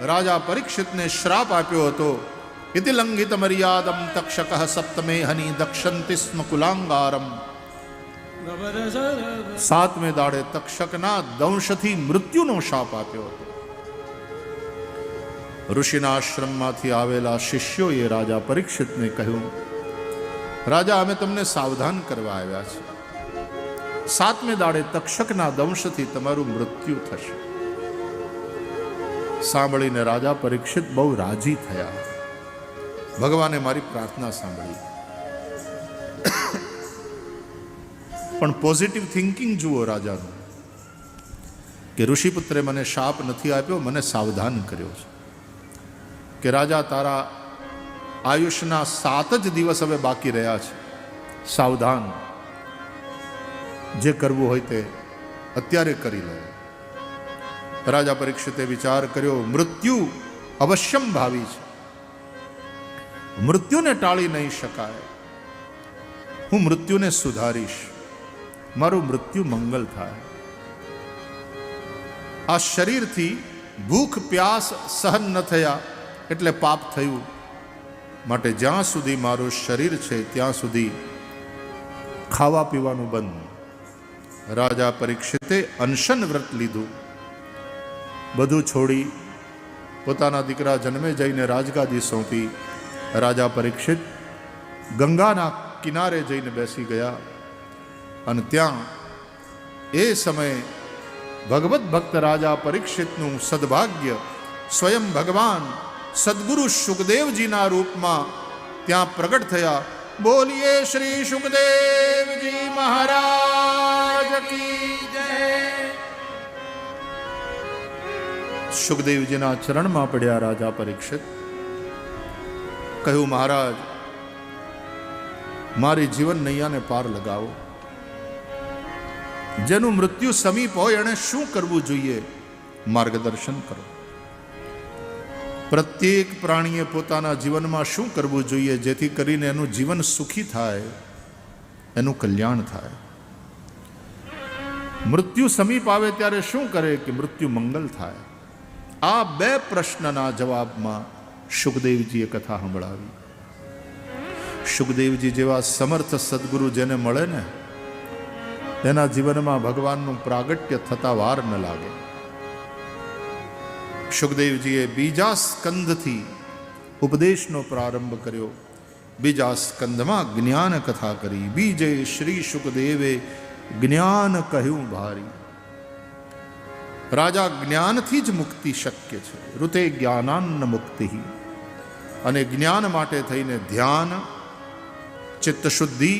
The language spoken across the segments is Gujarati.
રાજા પરીક્ષિતને શ્રાપ આપ્યો હતો. ઇતિ લંઘિત મર્યાદમ તક્ષક સપ્તમે હની દક્ષંતિ સ્મ કુલાંગારમ. 7મે દાડે તક્ષકના દંશથી મૃત્યુનો શાપ આપ્યો હતો. ઋષિના આશ્રમમાંથી આવેલા શિષ્યોએ રાજા પરીક્ષિતને કહ્યું, રાજા, અમે તમને સાવધાન કરવા આવ્યા છે. 7મે દાડે તક્ષકના દંશથી તમારું મૃત્યુ થશે. સાંભળીને રાજા પરીક્ષિત બહુ રાજી થયા. ભગવાને મારી પ્રાર્થના સાંભળી. પણ પોઝિટિવ થિંકિંગ જુઓ રાજાનું, કે ઋષિપુત્રે મને શાપ નથી આપ્યો, મને સાવધાન કર્યો છે કે રાજા, તારા આયુષ્યના 7 જ દિવસ હવે બાકી રહ્યા છે. સાવધાન, જે કરવું હોય તે અત્યારે કરી લે. રાજા પરીક્ષિતે વિચાર કર્યો, મૃત્યુ અવશ્યમ ભાવી છે, મૃત્યુને ટાળી નહીં શકાય. હું મૃત્યુને સુધારીશ, મારું મૃત્યુ મંગલ થાય. આ શરીરથી ભૂખ પ્યાસ સહન ન થયા એટલે પાપ થયું. માટે જ્યાં સુધી મારું શરીર છે ત્યાં સુધી ખાવા પીવાનું બંધ. રાજા પરીક્ષિતે અનશન વ્રત લીધું. બધું છોડી પોતાના દીકરા જન્મે જઈને રાજગાદી સોંપી રાજા પરીક્ષિત ગંગાના કિનારે જઈને બેસી ગયા. અને ત્યાં એ સમયે ભગવત ભક્ત રાજા પરીક્ષિતનું સદભાગ્ય સ્વયં ભગવાન સદગુરુ શુકદેવજીના રૂપમાં ત્યાં પ્રગટ થયા. બોલીએ શ્રી શુકદેવજી મહારાજ કી જય. શુકદેવજીના ચરણમાં પડ્યા રાજા પરીક્ષિત. કહ્યું, મહારાજ, મારી જીવન નૈયાને પાર લગાવો. જેનું મૃત્યુ સમીપ હોય એણે શું કરવું જોઈએ, માર્ગદર્શન કરો. પ્રત્યેક પ્રાણીએ પોતાના જીવનમાં શું કરવું જોઈએ જેથી કરીને એનું જીવન સુખી થાય, એનું કલ્યાણ થાય. મૃત્યુ સમીપ આવે ત્યારે શું કરે કે મૃત્યુ મંગલ થાય. આ 2 પ્રશ્નના જવાબમાં શુકદેવજીએ કથા સંભળાવી. શુકદેવજી જેવા સમર્થ સદગુરુ જેને મળે ને, એના જીવનમાં ભગવાનનું પ્રાગટ્ય થતા વાર ન લાગે. શુકદેવજીએ બીજા સ્કંધથી ઉપદેશનો પ્રારંભ કર્યો. બીજા સ્કંધમાં જ્ઞાન કથા કરી. બીજે શ્રી શુકદેવે જ્ઞાન કહ્યું ભારી. રાજા, જ્ઞાનથી જ મુક્તિ શક્ય છે. ઋતે જ્ઞાનાન્ન મુક્તિ. અને જ્ઞાન માટે થઈને ધ્યાન, ચિત્તશુદ્ધિ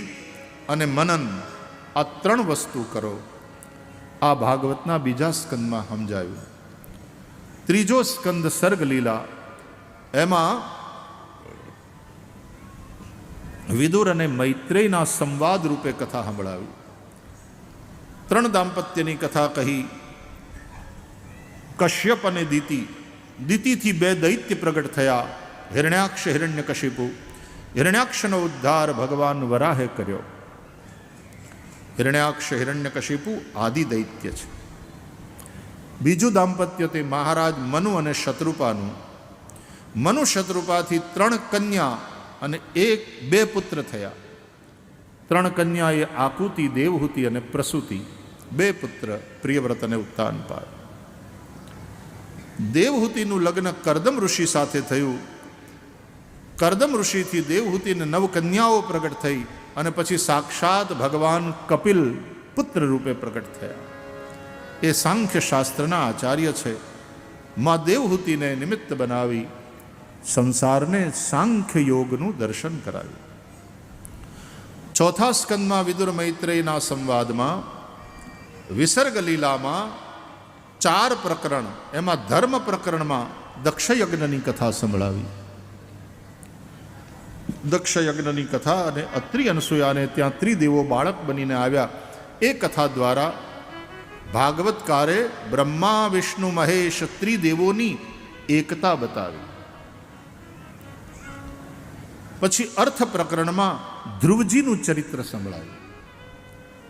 અને મનન, આ 3 વસ્તુ કરો. આ ભાગવતના બીજા સ્કંદમાં સમજાયું. ત્રીજો સ્કંદ સર્ગ લીલા, એમાં વિદુર અને મૈત્રેયના સંવાદ રૂપે કથા સંભળાવી. 3 દાંપત્યની કથા કહી. કશ્યપ અને દિતિ. દિતિથી 2 દૈત્ય પ્રગટ થયા, હિરણ્યાક્ષ, હિરણ્યકશિપુ. હિરણ્યાક્ષનો ઉદ્ધાર ભગવાન વરાહે કર્યો. હિરણ્યાક્ષ, હિરણ્યકશિપુ આદિ દૈત્ય છે. બીજું દાંપત્ય તે મહારાજ મનુ અને શત્રુપાનું. મનુ શત્રુપાથી 3 કન્યા અને 2 પુત્ર થયા. 3 કન્યા એ આકુતિ, દેવહૂતિ અને પ્રસૂતિ. 2 પુત્ર પ્રિયવ્રત અને ઉત્તાનપાદ. દેવહૂતિનું લગ્ન કરદમ ઋષિ સાથે થયું. કરદમ ઋષિથી દેવહૂતિને 9 કન્યાઓ પ્રગટ થઈ અને પછી સાક્ષાત ભગવાન કપિલ પુત્ર રૂપે પ્રગટ થયા. એ સાંખ્ય શાસ્ત્રના આચાર્ય છે. માં દેવહૂતિને નિમિત્ત બનાવી સંસારને સાંખ્ય યોગનું દર્શન કરાવ્યું. 4થા સ્કંદમાં વિદુર મૈત્રેયના સંવાદમાં વિસર્ગ લીલામાં 4 પ્રકરણ, એમાં ધર્મ પ્રકરણમાં દક્ષયજ્ઞની કથા સંભળાવી. દક્ષયજ્ઞની કથા અને અત્રિ અનસૂયાને ત્યાં ત્રિદેવો બાળક બનીને આવ્યા. એ કથા દ્વારા ભાગવતકારે બ્રહ્મા, વિષ્ણુ, મહેશ ત્રિદેવોની એકતા બતાવી. પછી અર્થ પ્રકરણમાં ધ્રુવજીનું ચરિત્ર સંભળાયું.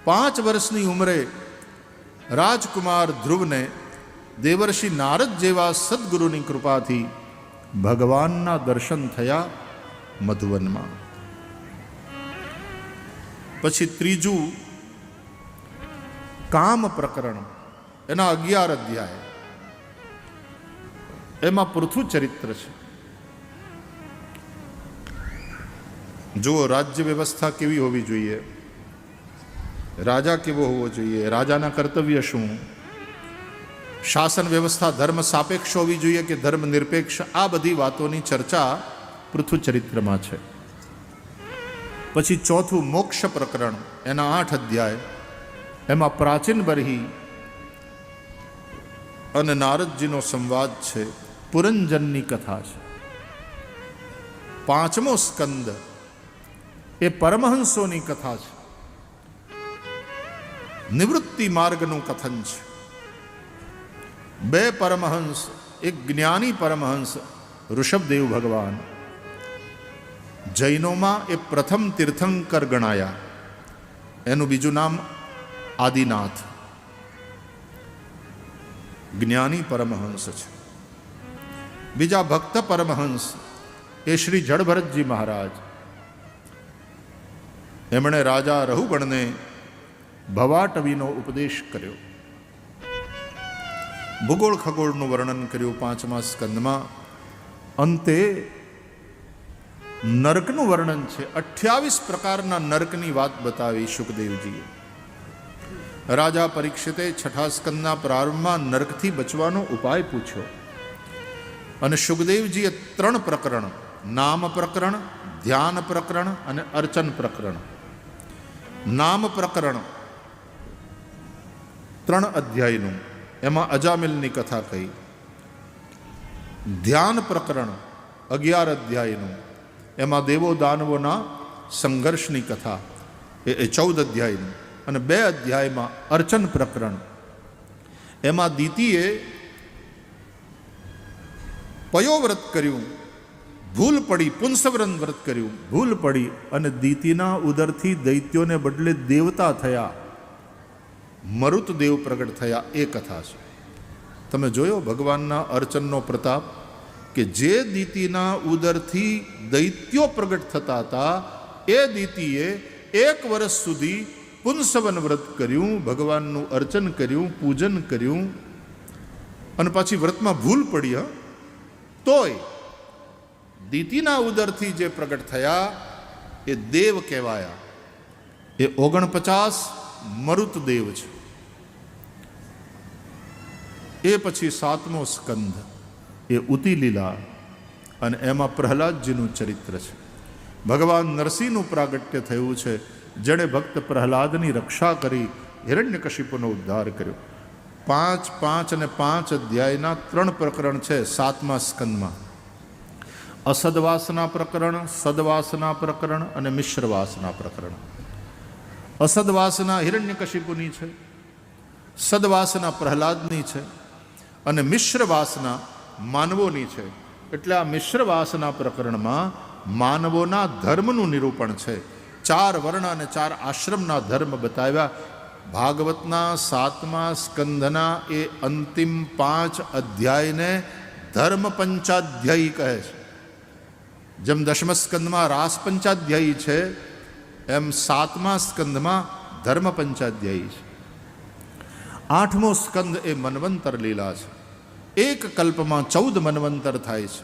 5 વર્ષની ઉંમરે રાજકુમાર ધ્રુવને દેવર્ષિ નારદ જેવા સદગુરુની કૃપાથી ભગવાનના દર્શન થયા મધુવનમાં. પછી ત્રીજું કામ પ્રકરણ, એના 11 અધ્યાય. એમાં પૃથુ ચરિત્ર છે. જુઓ, રાજ્ય વ્યવસ્થા કેવી હોવી જોઈએ, રાજા કેવો હોવો જોઈએ, રાજાના કર્તવ્ય શું, શાસન વ્યવસ્થા ધર્મ સાપેક્ષ હોવી જોઈએ કે ધર્મ નિરપેક્ષ, આ બધી વાતોની ચર્ચા પૃથુ ચરિત્રમાં છે. પછી ચોથું મોક્ષ પ્રકરણ, એના 8 અધ્યાય. એમાં પ્રાચીન બરહી અને નારદજીનો સંવાદ છે, પુરંજનની કથા છે. 5મો સ્કંદ એ પરમહંસોની કથા છે, નિવૃત્તિ માર્ગનું કથન છે. 2 પરમહંસ, એક જ્ઞાની પરમહંસ ઋષભદેવ ભગવાન, જૈનોમાં એ પ્રથમ તીર્થંકર ગણાયા. એનું બીજું નામ આદિનાથ, જ્ઞાની પરમહંસ છે. બીજા ભક્ત પરમહંસ એ શ્રી જડભરતજી મહારાજ. એમણે રાજા રહુગણને ભવાટવીનો ઉપદેશ કર્યો. ભૂગોળ ખગોળનું વર્ણન કર્યું 5મા સ્કંદમાં. અંતે નરકનું વર્ણન છે. 28 પ્રકારના નરકની વાત બતાવી શુકદેવજીએ. રાજા પરીક્ષિતે 6ઠા સ્કંદના પ્રારંભમાં નરકથી બચવાનો ઉપાય પૂછ્યો અને શુકદેવજીએ 3 પ્રકરણ, નામ પ્રકરણ, ધ્યાન પ્રકરણ અને અર્ચન પ્રકરણ. નામ પ્રકરણ 3 અધ્યાયનું, એમાં અજામિલની કથા કહી. ધ્યાન પ્રકરણ 11 અધ્યાયનું, એમાં દેવો દાનવોના સંઘર્ષની કથા, એ 14 અધ્યાયનું. અને 2 અધ્યાયમાં અર્ચન પ્રકરણ, એમાં દીતીએ પયોવ્રત કર્યું, ભૂલ પડી, પુંસવ્રત વ્રત કર્યું, ભૂલ પડી અને દીતીના ઉદરથી દૈત્યોને બદલે દેવતા થયા, મરુતદેવ પ્રગટ થયા, એ કથા છે. તમે જોયો ભગવાનના અર્ચનનો પ્રતાપ, કે જે દીતીના ઉદરથી દૈત્યો પ્રગટ થતા હતા, એ દીતીએ 1 વર્ષ સુધી પુંસવન વ્રત કર્યું, ભગવાનનું અર્ચન કર્યું, પૂજન કર્યું, અને પછી વ્રતમાં ભૂલ પડી. તોય દીતીના ઉદરથી જે પ્રગટ થયા એ દેવ કહેવાયા. એ 49 મરુતદેવ છે. એ પછી 7મો સ્કંદ એ ઉતિલીલા, અને એમાં પ્રહલાદજીનું ચરિત્ર છે. ભગવાન નરસિંહનું પ્રાગટ્ય થયું છે, જેણે ભક્ત પ્રહલાદની રક્ષા કરી હિરણ્યકશિપુનો ઉદ્ધાર કર્યો. 5, 5 અને 5 અધ્યાયના 3 પ્રકરણ છે 7મા સ્કંદમાં. અસદવાસના પ્રકરણ, સદવાસના પ્રકરણ અને મિશ્રવાસના પ્રકરણ. અસદવાસના હિરણ્યકશિપુની છે, સદવાસના પ્રહલાદની છે, અને મિશ્રવાસના માનવોની છે. એટલે આ મિશ્રવાસના પ્રકરણમાં માનવોના ધર્મનું નિરૂપણ છે. 4 વર્ણ અને 4 આશ્રમના ધર્મ બતાવ્યા. ભાગવતના 7મા સ્કંધના એ અંતિમ 5 અધ્યાયને ધર્મ પંચાધ્યાયી કહે છે. જેમ 10મ સ્કંદમાં રાસ પંચાધ્યાયી છે, એમ 7મા સ્કંદમાં ધર્મ પંચાધ્યાયી છે. 8મો સ્કંદ એ મન્વંતર લીલા છે. એક કલ્પમાં 14 મન્વંતર થાય છે.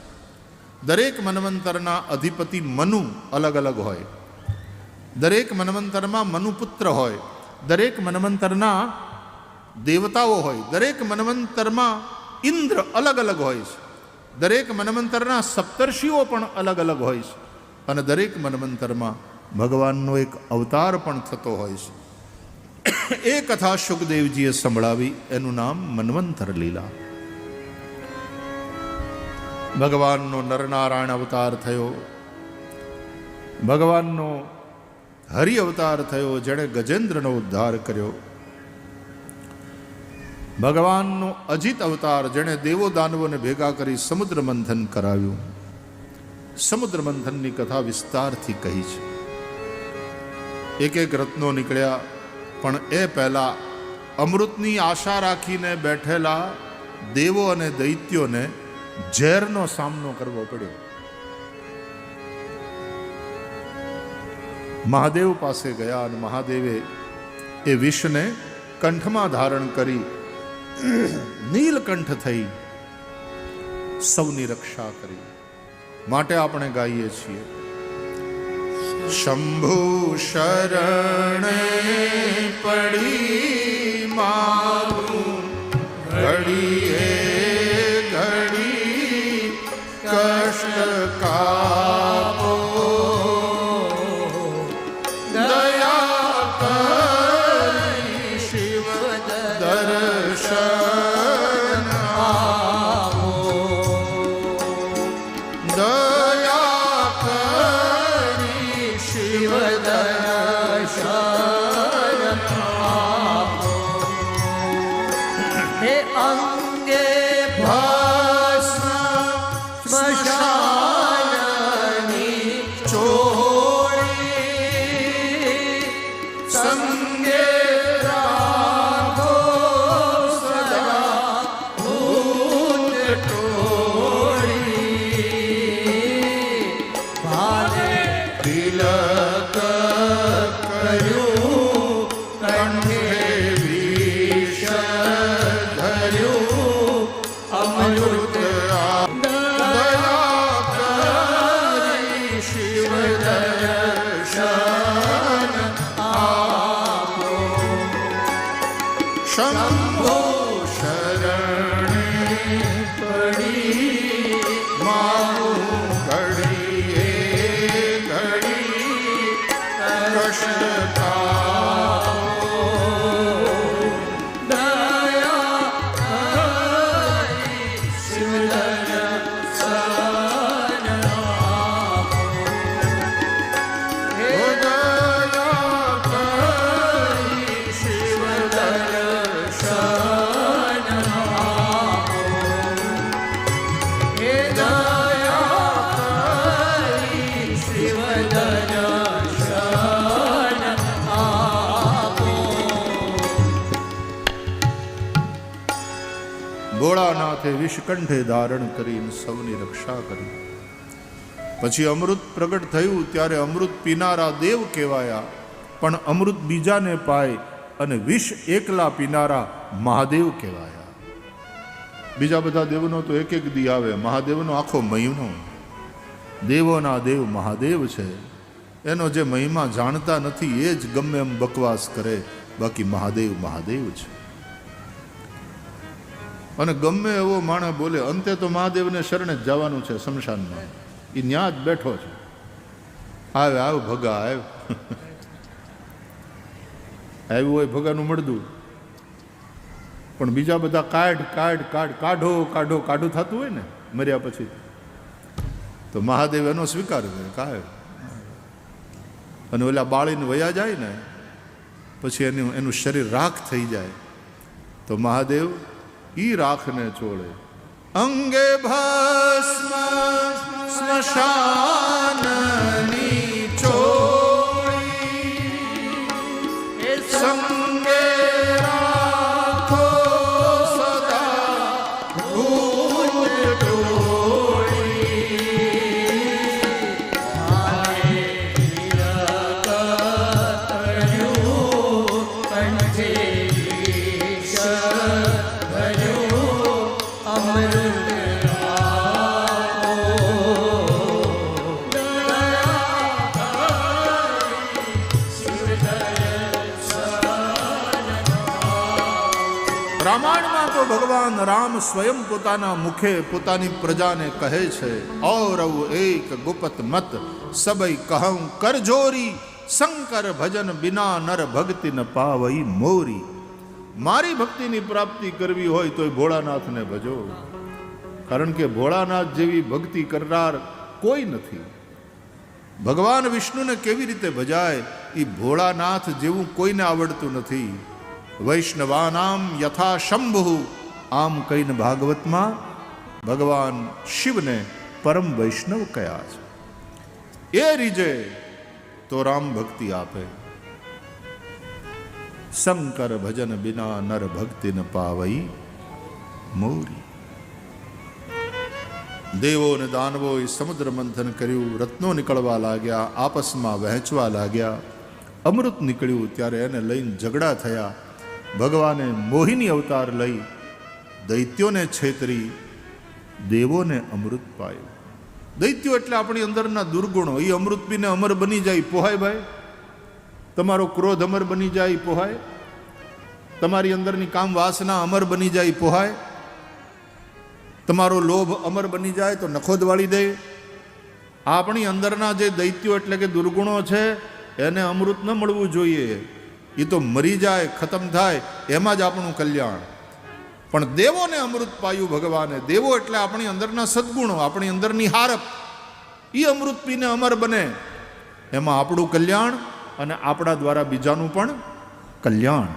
દરેક મન્વંતરના અધિપતિ મનુ અલગ અલગ હોય. દરેક મન્વંતરમાં મનુપુત્ર હોય. દરેક મન્વંતરના દેવતાઓ હોય. દરેક મન્વંતરમાં ઇન્દ્ર અલગ અલગ હોય છે. દરેક મન્વંતરના સપ્તર્ષિઓ પણ અલગ અલગ હોય છે. અને દરેક મન્વંતરમાં ભગવાનનો એક અવતાર પણ થતો હોય છે. એ કથા શુકદેવજીએ સંભળાવી. એનું નામ મન્વંતર લીલા. ભગવાનનો નરનારાયણ અવતાર થયો, ભગવાનનો હરિ અવતાર થયો, જેણે ગજેન્દ્રનો ઉદ્ધાર કર્યો. ભગવાનનો અજિત અવતાર, જેણે દેવો દાનવોને ભેગા કરી સમુદ્ર મંથન કરાવ્યું. સમુદ્ર મંથનની કથા વિસ્તારથી કહી છે. એક રત્નો નીકળ્યા, પણ એ પહેલા અમૃતની આશા રાખીને બેઠેલા દેવો અને દૈત્યોને ઝેરનો સામનો કરવો પડ્યો. મહાદેવ પાસે ગયા અને મહાદેવે એ વિષને કંઠમાં ધારણ કરી નીલકંઠ થઈ સૌની રક્ષા કરી. માટે આપણે ગાઈએ છીએ, શંભુ શરણે પડી મારું ઘડીએ ઘડી કષ્ટ કાપો, દયા કરી શિવ દર્શન આપો, દયા કરી શિવ દર્શન આપો. હે અંગે ભસ્મ સ્મશાનની ચોળી સંગે રાખો સદા ભૂત ટોળી. ભાવે તિલક કર્યું કંઠે વિષ ધર્યું અમૃત દયા કરી શિવ દર્શન આપો. શંભો શરણે પડી મારું ઘડીએ ઘડી કષ્ટ કાપો, દયા કરી શિવ દર્શન આપો. હે દયા કરી શિવ દર્શન આપો. હે દયા કરી શિવ દર્શન આપો. ભોળાનાથે વિષકંઠે ધારણ કરીને સૌની રક્ષા કરી. પછી અમૃત પ્રગટ થયું ત્યારે અમૃત પીનારા દેવ કહેવાયા, પણ અમૃત બીજાને પાય અને વિષ એકલા પીનારા મહાદેવ કહેવાયા. બીજા બધા દેવનો તો એક એક દી આવે, મહાદેવનો આખો મહિનો. દેવોના દેવ મહાદેવ છે. એનો જે મહિમા જાણતા નથી એ જ ગમે એમ બકવાસ કરે, બાકી મહાદેવ મહાદેવ છે. અને ગમે એવો માણસ બોલે, અંતે તો મહાદેવને શરણે જ જવાનું છે શમશાનમાં. એ ન્યા જ બેઠો છે. આવે આવ ભગા આવ આવ્યું હોય ભગાનું મળદું, પણ બીજા બધા કાઢ કાઢ કાઢ કાઢો કાઢો કાઢું થતું હોય ને મર્યા પછી, તો મહાદેવ એનો સ્વીકાર કરે કાઢ. અને ઓલા બાળીને વયા જાય ને પછી એનું શરીર રાખ થઈ જાય તો મહાદેવ ઈ રાખને ચોળે. અંગે ભસ્મ સ્મશાનની ચોળી સંગે રાખો સદા ભૂત રામાયણમાં તો ભગવાન રામ સ્વયં પોતાના મુખે પોતાની પ્રજાને કહે છે, ઔરવ એક ગુપત મત સબઈ કહું કર જોરી, શંકર ભજન બિના નર ભક્તિ ન પાવઈ મોરી. મારી ભક્તિની પ્રાપ્તિ કરવી હોય તો ભોળાનાથને ભજો, કારણ કે ભોળાનાથ જેવી ભક્તિ કરનાર કોઈ નથી. ભગવાન વિષ્ણુને કેવી રીતે ભજાય એ ભોળાનાથ જેવું કોઈને આવડતું નથી. વૈષ્ણવાનામ યથા શંભુ, આમ કહીને ભાગવતમાં ભગવાન શિવને પરમ વૈષ્ણવ કયા છે. એ રીજે તો રામ ભક્તિ આપે. શંકર ભજન બિના નર ભક્તિ ન પાવઈ મોરી. દેવો અને દાનવોએ સમુદ્ર મંથન કર્યું, રત્નો નીકળવા લાગ્યા, આપસમાં વહેંચવા લાગ્યા. અમૃત નીકળ્યું ત્યારે એને લઈને ઝઘડા થયા. ભગવાને મોહિની અવતાર લઈ દૈત્યોને છેતરી દેવોને અમૃત પાયું. દૈત્યો એટલે આપણી અંદરના દુર્ગુણો, એ અમૃત પીને અમર બની જાય. પોહાય ભાઈ? તમારો ક્રોધ અમર બની જાય, પોહાય? તમારી અંદરની કામ વાસના અમર બની જાય, પોહાય? તમારો લોભ અમર બની જાય તો નખોદ વાળી દે. આપણી અંદરના જે દૈત્યો એટલે કે દુર્ગુણો છે એને અમૃત ન મળવું જોઈએ. એ તો મરી જાય, ખતમ થાય, એમાં જ આપણું કલ્યાણ. પણ દેવોને અમૃત પાયું ભગવાને. દેવો એટલે આપણી અંદરના સદગુણો, આપણી અંદરની હારપ, એ અમૃત પીને અમર બને. એમાં આપણું કલ્યાણ અને આપણા દ્વારા બીજાનું પણ કલ્યાણ.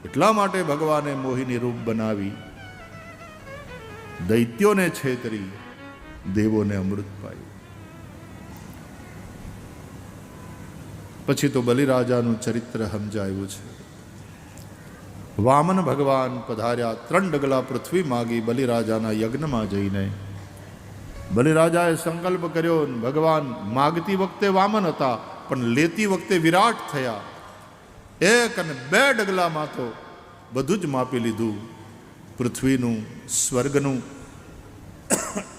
એટલા માટે ભગવાને મોહિની રૂપ બનાવી, દૈત્યોને છેતરી દેવોને અમૃત પાયું. પછી તો બલિરાજાનું ચરિત્ર સમજાયું છે. વામન ભગવાન પધાર્યા, 3 ડગલા પૃથ્વી માગી બલિરાજાના યજ્ઞમાં જઈને. બલિરાજાએ સંકલ્પ કર્યો. ભગવાન માગતી વખતે વામન હતા, પણ લેતી વખતે વિરાટ થયા. 1 અને 2 ડગલામાં તો બધું જ માપી લીધું, પૃથ્વીનું, સ્વર્ગનું.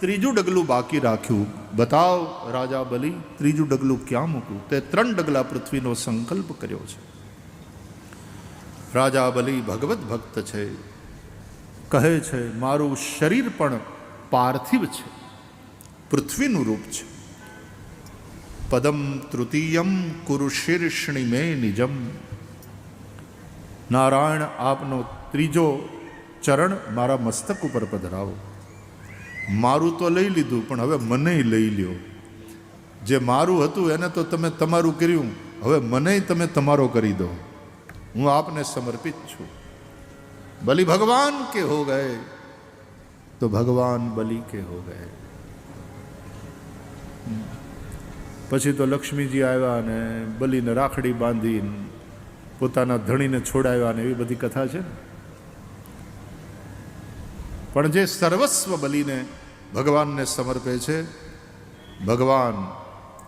3જું ડગલું બાકી રાખ્યું. બતાવ રાજા બલિ, 3જું ડગલું ક્યાં મૂકું? તે 3 ડગલા પૃથ્વીનો સંકલ્પ કર્યો છે. રાજા બલિ ભગવત ભક્ત છે. કહે છે મારું શરીર પણ પાર્થિવ છે, પૃથ્વીનું રૂપ છે. પદમ તૃતીયમ કુરુ શીર્ષણી મે નિજમ. નારાયણ, આપનો 3જો ચરણ મારા મસ્તક ઉપર પધરાવો. મારું તો લઈ લીધું, પણ હવે મને લઈ લ્યો. જે મારું હતું એને તો તમે તમારું કર્યું, હવે મને તમે તમારો કરી દો. હું આપને સમર્પિત છું. બલિ ભગવાન કે હો ગए તો ભગવાન બલિ કે હો ગए. પછી તો લક્ષ્મીજી આવ્યા અને બલિને રાખડી બાંધીને પોતાના ધણીને છોડાવ્યા ને એવી બધી કથા છે ને. પણ જે સર્વસ્વ બલિને ભગવાનને સમર્પે છે, ભગવાન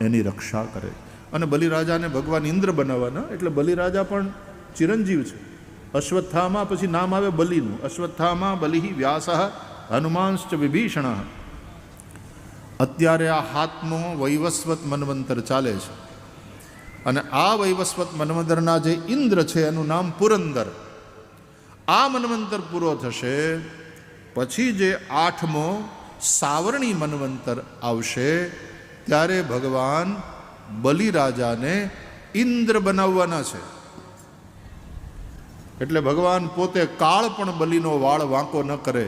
એની રક્ષા કરે. અને બલિરાજાને ભગવાન ઇન્દ્ર બનાવવાના, એટલે બલિરાજા પણ ચિરંજીવ છે. અશ્વત્થામા પછી નામ આવે બલિનું. અશ્વત્થામા બલિ વ્યાસ હનુમાનશ્ચ વિભીષણ. અત્યારે આ 7મો વૈવસ્વત મન્વંતર ચાલે છે. અને આ વૈવસ્વત મન્વંતરના જે ઇન્દ્ર છે એનું નામ પુરંદર. આ મન્વંતર પૂરો થશે પછી જે 8મો સાવરણી મન્વંતર આવશે, ત્યારે ભગવાન બલિરાજાને ઇન્દ્ર બનાવવાના છે. એટલે ભગવાન પોતે કાળ પણ બલિનો વાળ વાંકો ન કરે,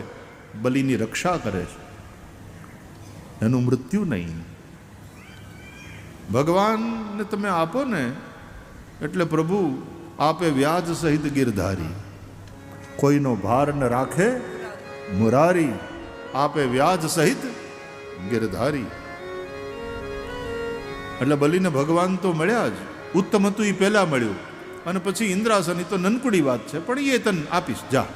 બલિની રક્ષા કરે છે, એનું મૃત્યુ નહીં. ભગવાનને તમે આપો ને એટલે પ્રભુ આપે વ્યાજ સહિત ગિરધારી. કોઈનો ભાર ન રાખે મુરારી, આપે વ્યાજ સહિત ગિરધારી. એટલે બલિને ભગવાન તો મળ્યા જ. ઉત્તમ હતું એ પહેલા મળ્યું, અને પછી ઇન્દ્રાસન, એ તો નનકુડી વાત છે, પણ એ તને આપીશ. જા,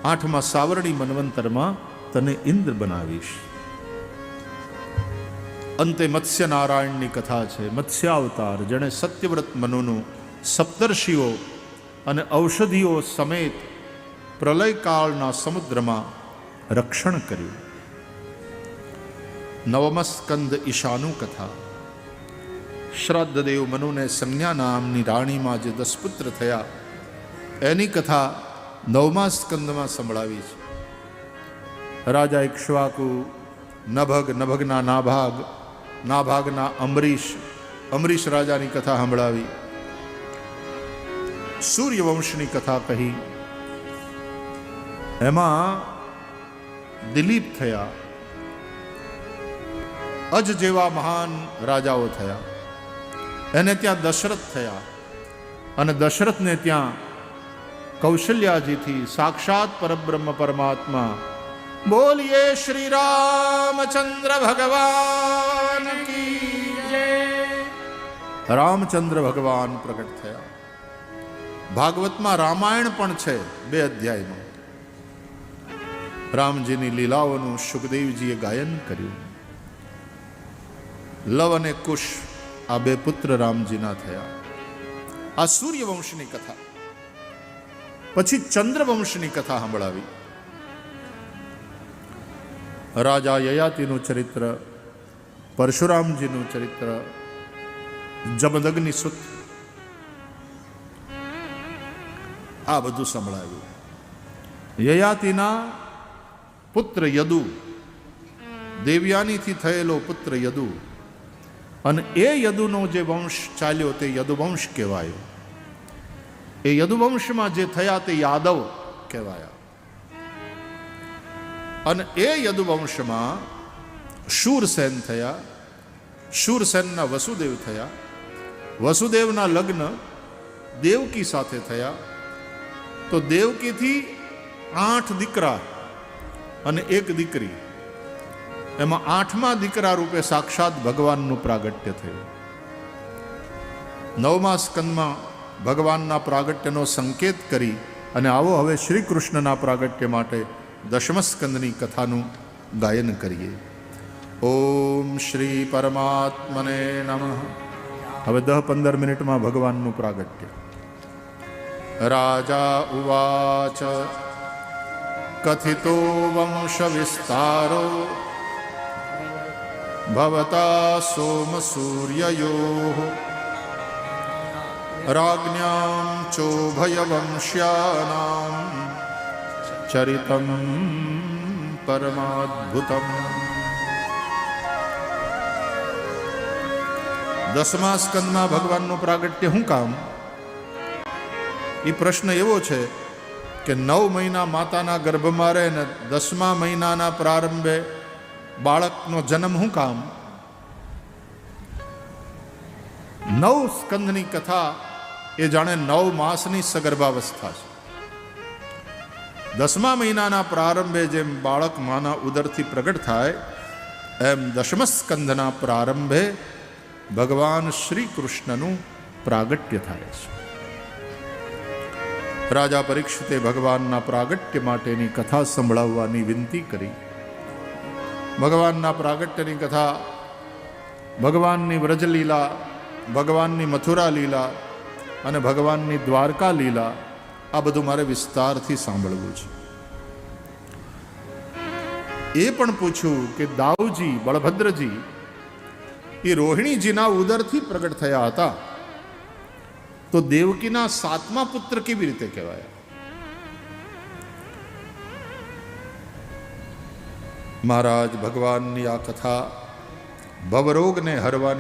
8મા સાવરણી મન્વંતરમાં તને ઇન્દ્ર બનાવીશ. અંતે મત્સ્ય નારાયણની કથા છે. મત્સ્યાવતાર, જેણે સત્યવ્રત મનુનું સપ્તર્ષિઓ અને ઔષધિઓ સમેત પ્રલયકાળના સમુદ્રમાં રક્ષણ કર્યું. 9મ સ્કંદ ઈશાનું કથા. શ્રાદ્ધદેવ મનુને સંજ્ઞા નામની રાણીમાં જે 10 પુત્ર થયા એની કથા 9મા સ્કંદમાં સંભળાવી છે. રાજા ઇક્ષ્વાકુ, નભગ, નભગના નાભાગ, નાભાગના અમરીશ, અમરીશ રાજાની કથા સંભળાવી. સૂર્યવંશની કથા કહી. એમાં દિલીપ થયા. અજ જેવા મહાન રાજાઓ થયા. એને ત્યાં દશરથ થયા, અને દશરથને ત્યાં કૌશલ્યાજીથી સાક્ષાત પરબ્રહ્મ પરમાત્મા, બોલીએ શ્રી રામચંદ્ર ભગવાન કી જય, રામચંદ્ર ભગવાન પ્રગટ થયા. ભાગવતમાં રામાયણ પણ છે 2 અધ્યાયમાં. રામજીની લીલાઓનું સુખદેવજીએ ગાયન કર્યું. લવ અને કુશ આ બે પુત્ર રામજીના થયા. આ સૂર્યવંશની કથા. પછી ચંદ્રવંશની કથા સંભળાવી. રાજા યયાતિનું ચરિત્ર, પરશુરામજીનું ચરિત્ર, જમદગ્નિ સુત, આ બધું સંભળાવ્યું. યયાતિના પુત્ર યદુ, દેવયાનીથી થયેલો પુત્ર યદુ, અને એ યદુનો જે વંશ ચાલ્યો તે યદુવંશ કહેવાયો. એ યદુવંશમાં જે થયા તે યાદવ કહેવાયા. અને એ યદુવંશમાં શૂરસેન થયા. શૂરસેનના વસુદેવ થયા. વસુદેવના લગ્ન દેવકી સાથે થયા. તો દેવકીથી 8 દીકરા અને 1 દીકરી. એમાં 8મા દીકરા રૂપે સાક્ષાત ભગવાનનું પ્રાગટ્ય થયું. 9મા સ્કંદમાં ભગવાનના પ્રાગટ્યનો સંકેત કરી અને આવો હવે શ્રી કૃષ્ણના પ્રાગટ્ય માટે 10મ સ્કંદની કથાનું ગાયન કરીએ. ઓમ શ્રી પરમાત્મને નમઃ. હવે 10-15 મિનિટમાં ભગવાનનું પ્રાગટ્ય. રાજા ઉવાચ કથિતો વંશ વિસ્તારો ભવતા સોમ સૂર્યયોઃ રાજ્ઞાં ચોભયવંશ્યાનાં ચરિતં પરમાદ્ભુતમ. 10મા સ્કંદમાં ભગવાનનું પ્રાગટ્ય શું કામ? એ પ્રશ્ન એવો છે કે 9 મહિના માતાના ગર્ભમાં રહે ને 10મા મહિનાના પ્રારંભે બાળકનો જન્મ શું કામ? 9 સ્કંદની કથા એ જાણે 9 માસની સગર્ભાવસ્થા છે. 10મા મહિનાના પ્રારંભે જેમ બાળક માના ઉદરથી પ્રગટ થાય એમ 10મ સ્કંદના પ્રારંભે ભગવાન શ્રી કૃષ્ણનું પ્રાગટ્ય થાય છે. રાજા પરીક્ષિતે ભગવાનના પ્રાગટ્ય માટેની કથા સંભળાવવાની વિનંતી કરી. ભગવાનના પ્રાગટ્યની કથા, ભગવાનની વ્રજલીલા, ભગવાનની મથુરા લીલા અને ભગવાનની દ્વારકા લીલા, આ બધું મારે વિસ્તારથી સાંભળવું છે. એ પણ પૂછ્યું કે દાઉજી, બળભદ્રજી એ રોહિણીજીના ઉદરથી પ્રગટ થયા હતા, તો દેવકીના 7મા પુત્ર કેવી રીતે કહેવાયા? મહારાજ ભગવાનની આ કથા ભવરોગને હરવાની